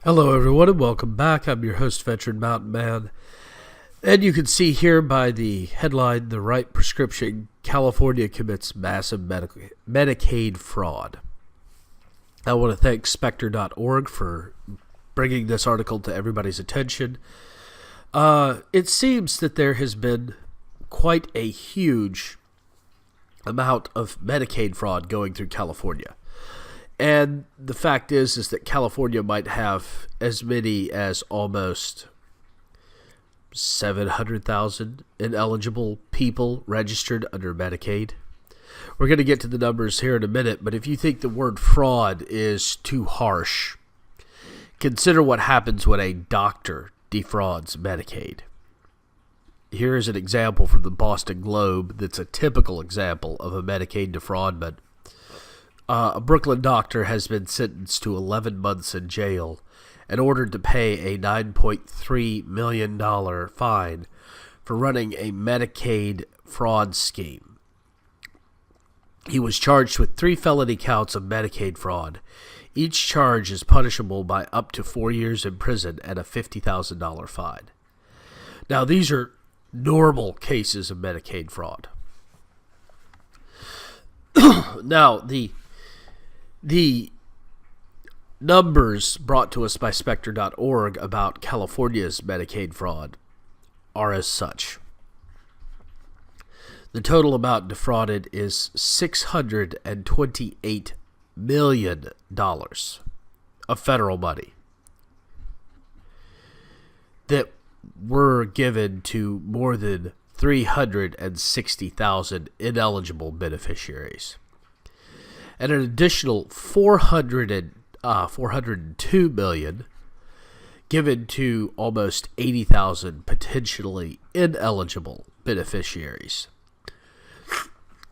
Hello everyone and welcome back. I'm your host, Veteran Mountain Man. And you can see here by the headline, The Right Prescription, California Commits Massive Medicaid Fraud. I want to thank Spectre.org for bringing this article to everybody's attention. It seems that there has been quite a huge amount of Medicaid fraud going through California. And the fact is that California might have as many as almost 700,000 ineligible people registered under Medicaid. We're going to get to the numbers here in a minute, but if you think the word fraud is too harsh, consider what happens when a doctor defrauds Medicaid. Here is an example from the Boston Globe that's a typical example of a Medicaid defraudment. A Brooklyn doctor has been sentenced to 11 months in jail and ordered to pay a $9.3 million fine for running a Medicaid fraud scheme. He was charged with 3 felony counts of Medicaid fraud. Each charge is punishable by up to 4 years in prison and a $50,000 fine. Now, these are normal cases of Medicaid fraud. Now, the numbers brought to us by Spectre.org about California's Medicaid fraud are as such. The total amount defrauded is $628 million of federal money that were given to more than 360,000 ineligible beneficiaries. And an additional $402 million given to almost 80,000 potentially ineligible beneficiaries.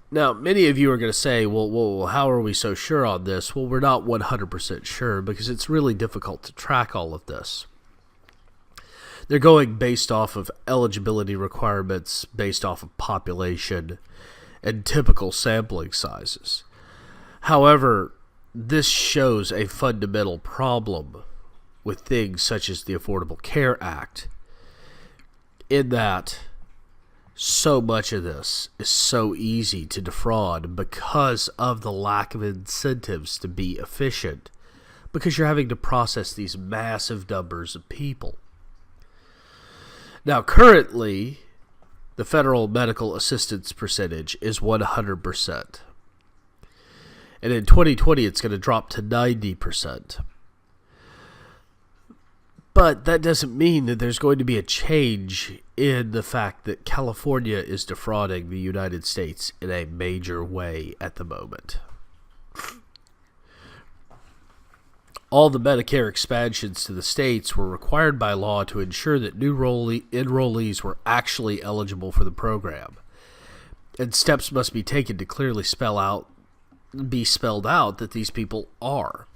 Now, many of you are going to say, well, how are we so sure on this? Well, we're not 100% sure because it's really difficult to track all of this. They're going based off of eligibility requirements, based off of population, and typical sampling sizes. However, this shows a fundamental problem with things such as the Affordable Care Act, in that so much of this is so easy to defraud because of the lack of incentives to be efficient, because you're having to process these massive numbers of people. Now, currently, the federal medical assistance percentage is 100%. And in 2020, it's going to drop to 90%. But that doesn't mean that there's going to be a change in the fact that California is defrauding the United States in a major way at the moment. All the Medicare expansions to the states were required by law to ensure that new enrollees were actually eligible for the program. And steps must be taken to clearly be spelled out that these people are.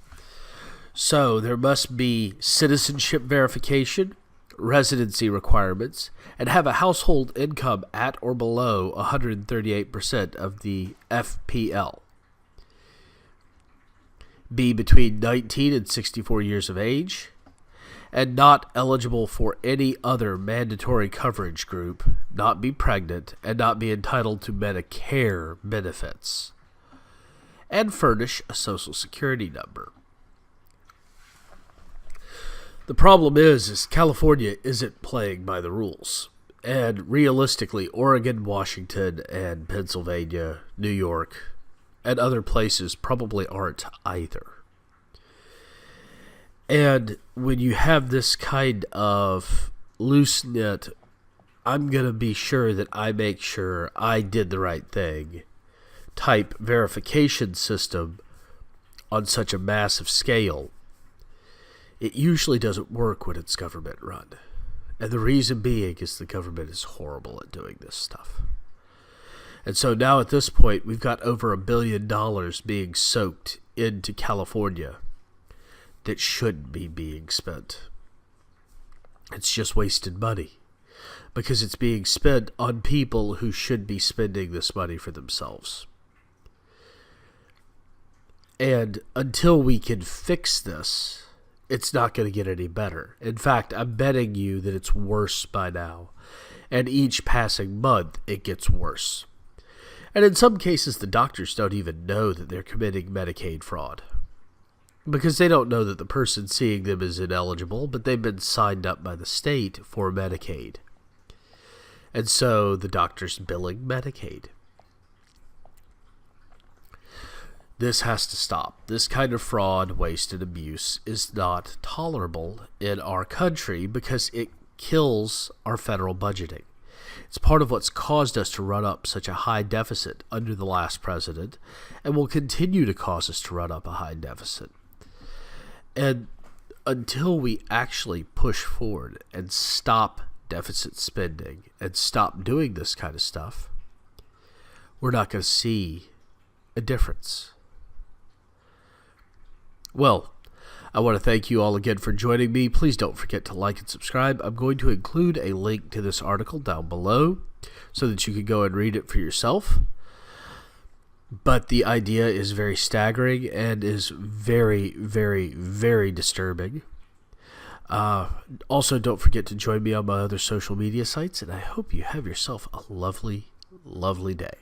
So there must be citizenship verification, residency requirements, and have a household income at or below 138% of the FPL. Be between 19 and 64 years of age, and not eligible for any other mandatory coverage group, not be pregnant, and not be entitled to Medicare benefits, and furnish a Social Security number. The problem is California isn't playing by the rules. And realistically, Oregon, Washington, and Pennsylvania, New York, and other places probably aren't either. And when you have this kind of loose-knit, I'm going to be sure that I make sure I did the right thing type verification system on such a massive scale, it usually doesn't work when it's government run. And the reason being is the government is horrible at doing this stuff. And so now at this point, we've got over $1 billion being soaked into California that shouldn't be being spent. It's just wasted money because it's being spent on people who should be spending this money for themselves. And until we can fix this, it's not going to get any better. In fact, I'm betting you that it's worse by now. And each passing month, it gets worse. And in some cases, the doctors don't even know that they're committing Medicaid fraud, because they don't know that the person seeing them is ineligible, but they've been signed up by the state for Medicaid. And so the doctor's billing Medicaid. This has to stop. This kind of fraud, waste, and abuse is not tolerable in our country because it kills our federal budgeting. It's part of what's caused us to run up such a high deficit under the last president, and will continue to cause us to run up a high deficit. And until we actually push forward and stop deficit spending and stop doing this kind of stuff, we're not going to see a difference. Well, I want to thank you all again for joining me. Please don't forget to like and subscribe. I'm going to include a link to this article down below so that you can go and read it for yourself. But the idea is very staggering and is very, very, very disturbing. Also, don't forget to join me on my other social media sites, and I hope you have yourself a lovely, lovely day.